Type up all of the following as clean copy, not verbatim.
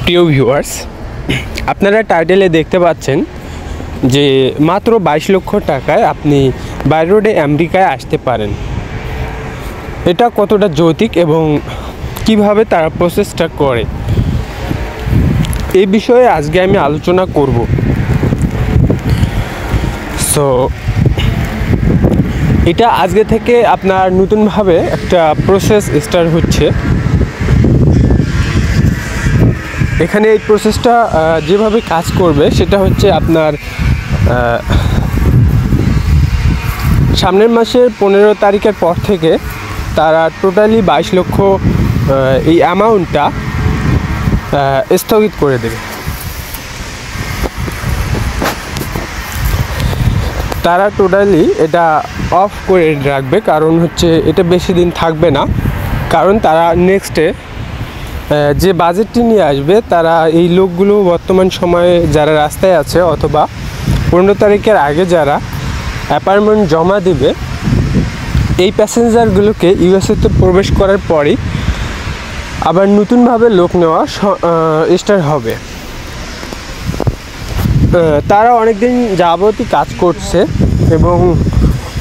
প্রিয় ভিউয়ার্স, আপনারা টাইটেলে দেখতে পাচ্ছেন যে মাত্র 22 লক্ষ টাকায় আপনি বাই রোডে আমেরিকায় আসতে পারেন। এটা কতটা যৌক্তিক এবং কিভাবে তারা প্রসেসটা করে, এই বিষয়ে আজকে আমি আলোচনা করব। সো এটা আজকে থেকে আপনার নতুনভাবে একটা প্রসেস স্টার্ট হচ্ছে। এখানে এই প্রসেসটা যেভাবে কাজ করবে সেটা হচ্ছে আপনার সামনের মাসের 15 তারিখের পর থেকে তারা টোটালি 22 লক্ষ এই অ্যামাউন্টটা স্থগিত করে দেবে। তারা টোটালি এটা অফ করে রাখবে, কারণ হচ্ছে এটা বেশি দিন থাকবে না। কারণ তারা নেক্সটে যে বাজেটটি নিয়ে আসবে, তারা এই লোকগুলো বর্তমান সময়ে যারা রাস্তায় আছে অথবা 15 তারিখের আগে যারা অ্যাপার্টমেন্ট জমা দিবে, এই প্যাসেঞ্জারগুলোকে ইউএসএতে প্রবেশ করার পরই আবার নতুনভাবে লোক নেওয়া স্টার্ট হবে। তারা অনেকদিন যাবতই কাজ করছে এবং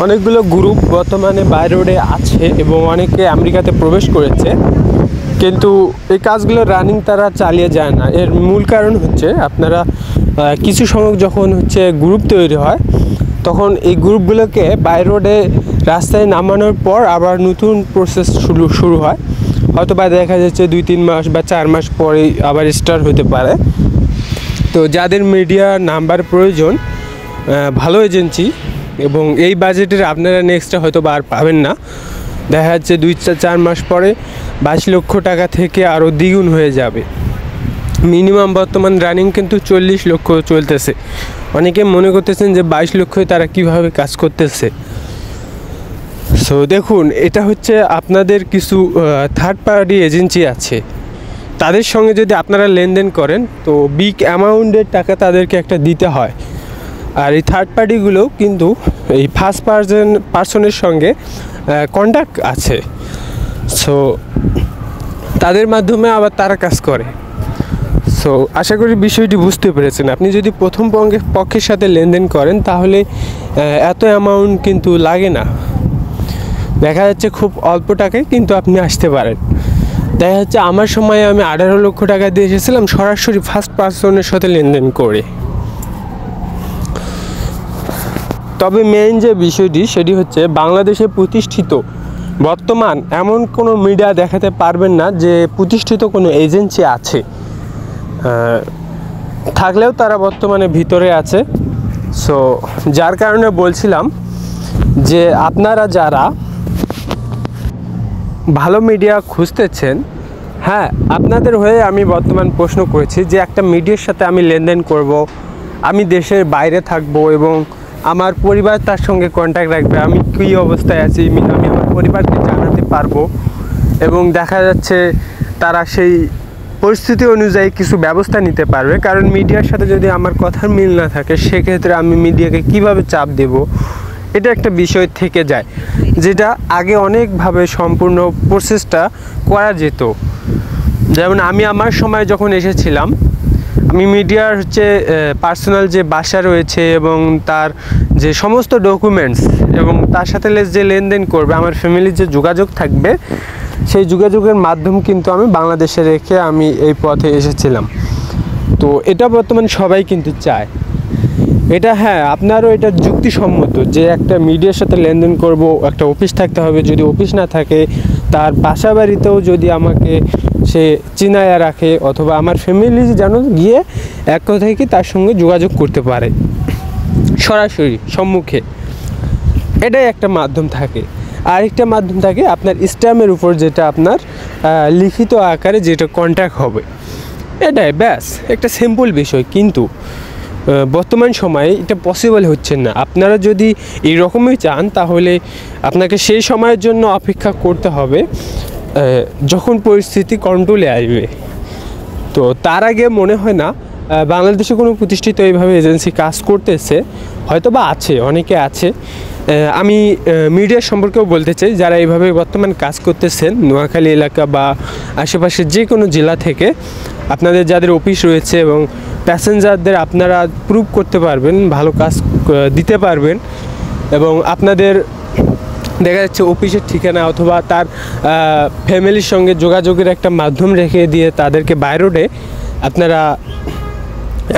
অনেকগুলো গ্রুপ বর্তমানে বাই রোডে আছে এবং অনেকে আমেরিকাতে প্রবেশ করেছে, কিন্তু এই কাজগুলো রানিং তারা চালিয়ে যায় না। এর মূল কারণ হচ্ছে আপনারা কিছু সংখ্যক যখন হচ্ছে গ্রুপ তৈরি হয়, তখন এই গ্রুপগুলোকে বাই রোডে রাস্তায় নামানোর পর আবার নতুন প্রসেস শুরু হয়। হয়তো বা দেখা যাচ্ছে 2-3 মাস বা 4 মাস পরেই আবার স্টার্ট হতে পারে। তো যাদের মিডিয়া নাম্বার প্রয়োজন, ভালো এজেন্সি এবং এই বাজেটের আপনারা নেক্সটে হয়তো বা আর পাবেন না। দেখা যাচ্ছে 2-4 মাস পরে 22 লক্ষ টাকা থেকে আরও দ্বিগুণ হয়ে যাবে। মিনিমাম বর্তমান রানিং কিন্তু 40 লক্ষ চলতেছে। অনেকে মনে করতেছেন যে 22 লক্ষই তারা কিভাবে কাজ করতেছে। সো দেখুন, এটা হচ্ছে আপনাদের কিছু থার্ড পার্টি এজেন্সি আছে, তাদের সঙ্গে যদি আপনারা লেনদেন করেন তো বিগ অ্যামাউন্টের টাকা তাদেরকে একটা দিতে হয়। আর এই থার্ড পার্টিগুলো কিন্তু এই ফার্স্ট পার্সনের সঙ্গে কন্ট্যাক্ট আছে। সো তাদের মাধ্যমে আবার তারা কাজ করে। সো আশা করি বিষয়টি বুঝতে পেরেছেন। আপনি যদি প্রথম পক্ষের সাথে লেনদেন করেন তাহলে এত অ্যামাউন্ট কিন্তু লাগে না। দেখা যাচ্ছে খুব অল্প টাকায় কিন্তু আপনি আসতে পারেন। দেখা যাচ্ছে আমার সময়ে আমি 18 লক্ষ টাকা দিয়ে এসেছিলাম সরাসরি ফার্স্ট পার্সনের সাথে লেনদেন করে। তবে মেইন যে বিষয়টি সেটি হচ্ছে বাংলাদেশে প্রতিষ্ঠিত বর্তমান এমন কোনো মিডিয়া দেখাতে পারবেন না যে প্রতিষ্ঠিত কোনো এজেন্সি আছে। থাকলেও তারা বর্তমানে ভিতরে আছে। সো যার কারণে বলছিলাম যে আপনারা যারা ভালো মিডিয়া খুঁজতেছেন, হ্যাঁ, আপনাদের হয়ে আমি বর্তমান প্রশ্ন করেছি যে একটা মিডিয়ার সাথে আমি লেনদেন করব, আমি দেশের বাইরে থাকব এবং আমার পরিবার তার সঙ্গে কন্ট্যাক্ট রাখবে, আমি কী অবস্থায় আছি আমি আমার পরিবারকে জানাতে পারবো এবং দেখা যাচ্ছে তারা সেই পরিস্থিতি অনুযায়ী কিছু ব্যবস্থা নিতে পারবে। কারণ মিডিয়ার সাথে যদি আমার কথার মিল না থাকে, সেক্ষেত্রে আমি মিডিয়াকে কিভাবে চাপ দেব, এটা একটা বিষয় থেকে যায়, যেটা আগে অনেকভাবে সম্পূর্ণ প্রসেসটা করা যেত। যেমন আমি আমার সময় যখন এসেছিলাম, আমি মিডিয়ার হচ্ছে পার্সোনাল যে বাসা রয়েছে এবং তার যে সমস্ত ডকুমেন্টস এবং তার সাথে যে লেনদেন করবে, আমার ফ্যামিলির যে যোগাযোগ থাকবে, সেই যোগাযোগের মাধ্যম কিন্তু আমি বাংলাদেশে রেখে আমি এই পথে এসেছিলাম। তো এটা বর্তমানে সবাই কিন্তু চায়। এটা হ্যাঁ, আপনারও এটা যুক্তিসম্মত যে একটা মিডিয়ার সাথে লেনদেন করব, একটা অফিস থাকতে হবে। যদি অফিস না থাকে, তার বাসা বাড়িতেও যদি আমাকে সে চিনায়া রাখে অথবা আমার ফ্যামিলি যেন গিয়ে এক কথায় কি তার সঙ্গে যোগাযোগ করতে পারে সরাসরি সম্মুখে, এটাই একটা মাধ্যম থাকে। আরেকটা মাধ্যম থাকে আপনার স্ট্যাম্পের উপর, যেটা আপনার লিখিত আকারে যেটা কন্ট্যাক্ট হবে, এটাই ব্যাস একটা সিম্পল বিষয়। কিন্তু বর্তমান সময়ে এটা পসিবল হচ্ছে না। আপনারা যদি এই রকমই চান তাহলে আপনাকে সেই সময়ের জন্য অপেক্ষা করতে হবে যখন পরিস্থিতি কন্ট্রোলে আসবে। তো তার আগে মনে হয় না বাংলাদেশে কোনো প্রতিষ্ঠিত এইভাবে এজেন্সি কাজ করতেছে। হয়তো বা আছে, অনেকে আছে। আমি মিডিয়া সম্পর্কেও বলতে চাই, যারা এইভাবে বর্তমান কাজ করতেছেন নোয়াখালী এলাকা বা আশেপাশের যে কোনো জেলা থেকে, আপনাদের যাদের অফিস রয়েছে এবং প্যাসেঞ্জারদের আপনারা প্রুভ করতে পারবেন, ভালো কাজ দিতে পারবেন এবং আপনাদের দেখা যাচ্ছে অফিসের ঠিকানা অথবা তার ফ্যামিলির সঙ্গে যোগাযোগের একটা মাধ্যম রেখে দিয়ে তাদেরকে বাই রোডে আপনারা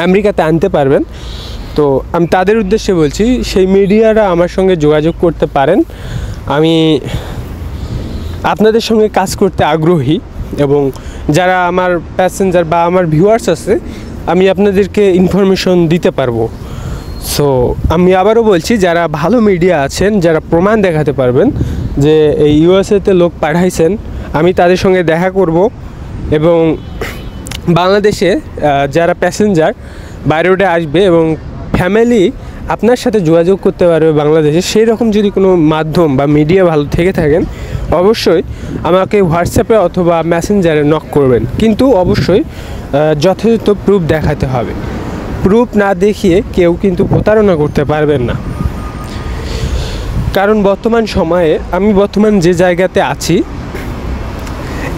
আমেরিকাতে আনতে পারবেন। তো আমি তাদের উদ্দেশ্যে বলছি, সেই মিডিয়ারা আমার সঙ্গে যোগাযোগ করতে পারেন। আমি আপনাদের সঙ্গে কাজ করতে আগ্রহী এবং যারা আমার প্যাসেঞ্জার বা আমার ভিউয়ার্স আছে আমি আপনাদেরকে ইনফরমেশন দিতে পারবো। সো আমি আবারও বলছি, যারা ভালো মিডিয়া আছেন, যারা প্রমাণ দেখাতে পারবেন যে এই ইউএসএতে লোক পাঠাইছেন, আমি তাদের সঙ্গে দেখা করব এবং বাংলাদেশে যারা প্যাসেঞ্জার বাই রোডে আসবে এবং ফ্যামিলি আপনার সাথে যোগাযোগ করতে পারবে বাংলাদেশে, সেই রকম যদি কোনো মাধ্যম বা মিডিয়া ভালো থেকে থাকেন অবশ্যই আমাকে হোয়াটসঅ্যাপে অথবা মেসেঞ্জারে নক করবেন, কিন্তু অবশ্যই যথাযথ প্রুফ দেখাতে হবে। প্রুফ না দেখিয়ে কেউ কিন্তু প্রতারণা করতে পারবেন না। কারণ বর্তমান সময়ে আমি বর্তমান যে জায়গাতে আছি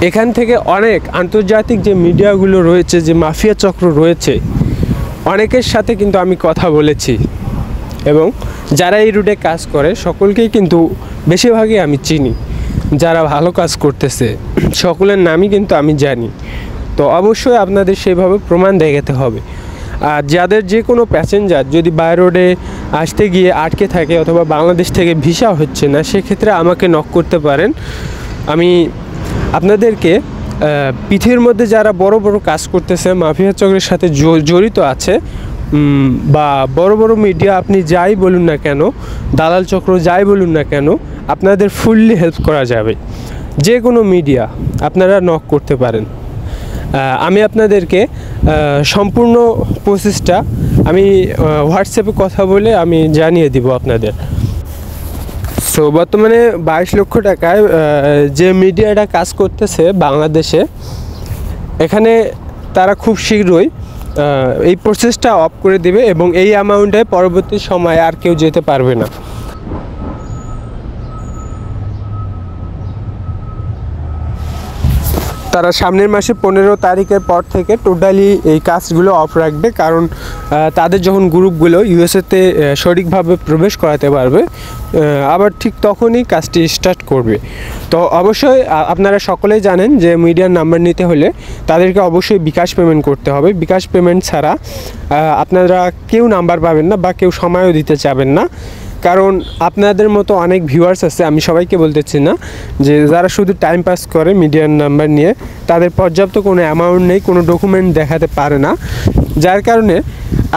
এখান থেকে অনেক আন্তর্জাতিক যে মিডিয়াগুলো রয়েছে, যে মাফিয়া চক্র রয়েছে, অনেকের সাথে কিন্তু আমি কথা বলেছি এবং যারা এই রুটে কাজ করে সকলকেই কিন্তু বেশিরভাগই আমি চিনি। যারা ভালো কাজ করতেছে সকলের নামই কিন্তু আমি জানি। তো অবশ্যই আপনাদের সেভাবে প্রমাণ দেখাতে হবে। আর যাদের যে কোনো প্যাসেঞ্জার যদি বাই রোডে আসতে গিয়ে আটকে থাকে অথবা বাংলাদেশ থেকে ভিসা হচ্ছে না, সেক্ষেত্রে আমাকে নক করতে পারেন। আমি আপনাদেরকে পৃথিবীর মধ্যে যারা বড় বড় কাজ করতেছে, মাফিয়া চক্রের সাথে জড়িত আছে বা বড় বড় মিডিয়া আপনি যাই বলুন না কেন, দালাল চক্র যাই বলুন না কেন, আপনাদের ফুললি হেল্প করা যাবে। যে কোনো মিডিয়া আপনারা নক করতে পারেন। আমি আপনাদেরকে সম্পূর্ণ প্রসেসটা আমি হোয়াটসঅ্যাপে কথা বলে আমি জানিয়ে দিব আপনাদের। সো বর্তমানে 22 লক্ষ টাকায় যে মিডিয়াটা কাজ করতেছে বাংলাদেশে, এখানে তারা খুব শীঘ্রই এই প্রসেসটা অফ করে দেবে এবং এই অ্যামাউন্টে পরবর্তী সময়ে আর কেউ যেতে পারবে না। তারা সামনের মাসে 15 তারিখের পর থেকে টোটালি এই কাজগুলো অফ রাখবে, কারণ তাদের যখন গ্রুপগুলো ইউএসএতে সঠিকভাবে প্রবেশ করাতে পারবে আবার ঠিক তখনই কাজটি স্টার্ট করবে। তো অবশ্যই আপনারা সকলেই জানেন যে মিডিয়ার নাম্বার নিতে হলে তাদেরকে অবশ্যই বিকাশ পেমেন্ট করতে হবে। বিকাশ পেমেন্ট ছাড়া আপনারা কেউ নাম্বার পাবেন না বা কেউ সময়ও দিতে চাবেন না। কারণ আপনাদের মতো অনেক ভিউয়ার্স আছে, আমি সবাইকে বলতেছি না, যে যারা শুধু টাইম পাস করে মিডিয়ার নাম্বার নিয়ে, তাদের পর্যাপ্ত কোনো অ্যামাউন্ট নেই, কোনো ডকুমেন্ট দেখাতে পারে না, যার কারণে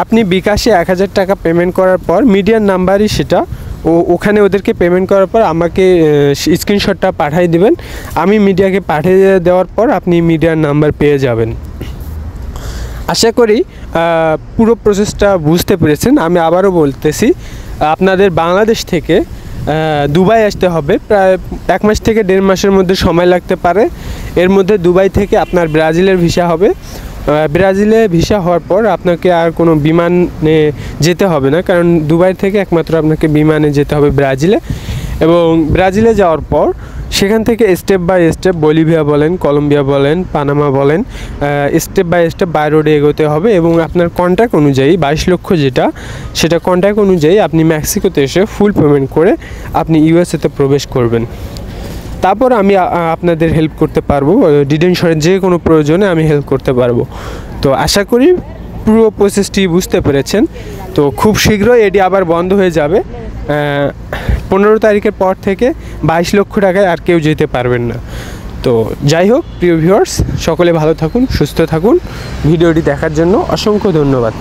আপনি বিকাশে 1000 টাকা পেমেন্ট করার পর মিডিয়ার নাম্বারই সেটা, ওখানে ওদেরকে পেমেন্ট করার পর আমাকে স্ক্রিনশটটা পাঠিয়ে দিবেন। আমি মিডিয়াকে পাঠিয়ে দেওয়ার পর আপনি মিডিয়ার নাম্বার পেয়ে যাবেন। আশা করি পুরো প্রসেসটা বুঝতে পেরেছেন। আমি আবারও বলতেছি, আপনাদের বাংলাদেশ থেকে দুবাই আসতে হবে, প্রায় 1 মাস থেকে 1.5 মাসের মধ্যে সময় লাগতে পারে। এর মধ্যে দুবাই থেকে আপনার ব্রাজিলের ভিসা হবে। ব্রাজিলে ভিসা হওয়ার পর আপনাকে আর কোনো বিমানে যেতে হবে না, কারণ দুবাই থেকে একমাত্র আপনাকে বিমানে যেতে হবে ব্রাজিলে। এবং ব্রাজিলে যাওয়ার পর সেখান থেকে স্টেপ বাই স্টেপ বলিভিয়া বলেন, কলম্বিয়া বলেন, পানামা বলেন, স্টেপ বাই স্টেপ বাই রোডে এগোতে হবে এবং আপনার কন্ট্যাক্ট অনুযায়ী 22 লক্ষ যেটা, সেটা কন্ট্যাক্ট অনুযায়ী আপনি মেক্সিকোতে এসে ফুল পেমেন্ট করে আপনি ইউএসএতে প্রবেশ করবেন। তারপর আমি আপনাদের হেল্প করতে পারবো, ডিটেনশনের যে কোনো প্রয়োজনে আমি হেল্প করতে পারবো। তো আশা করি পুরো প্রসেসটি বুঝতে পেরেছেন। তো খুব শীঘ্রই এটি আবার বন্ধ হয়ে যাবে। 15 তারিখের পর থেকে 22 লক্ষ টাকায় আর কেউ যেতে পারবেন না। তো যাই হোক, প্রিয় ভিউয়ার্স, সকলে ভালো থাকুন, সুস্থ থাকুন। ভিডিওটি দেখার জন্য অসংখ্য ধন্যবাদ।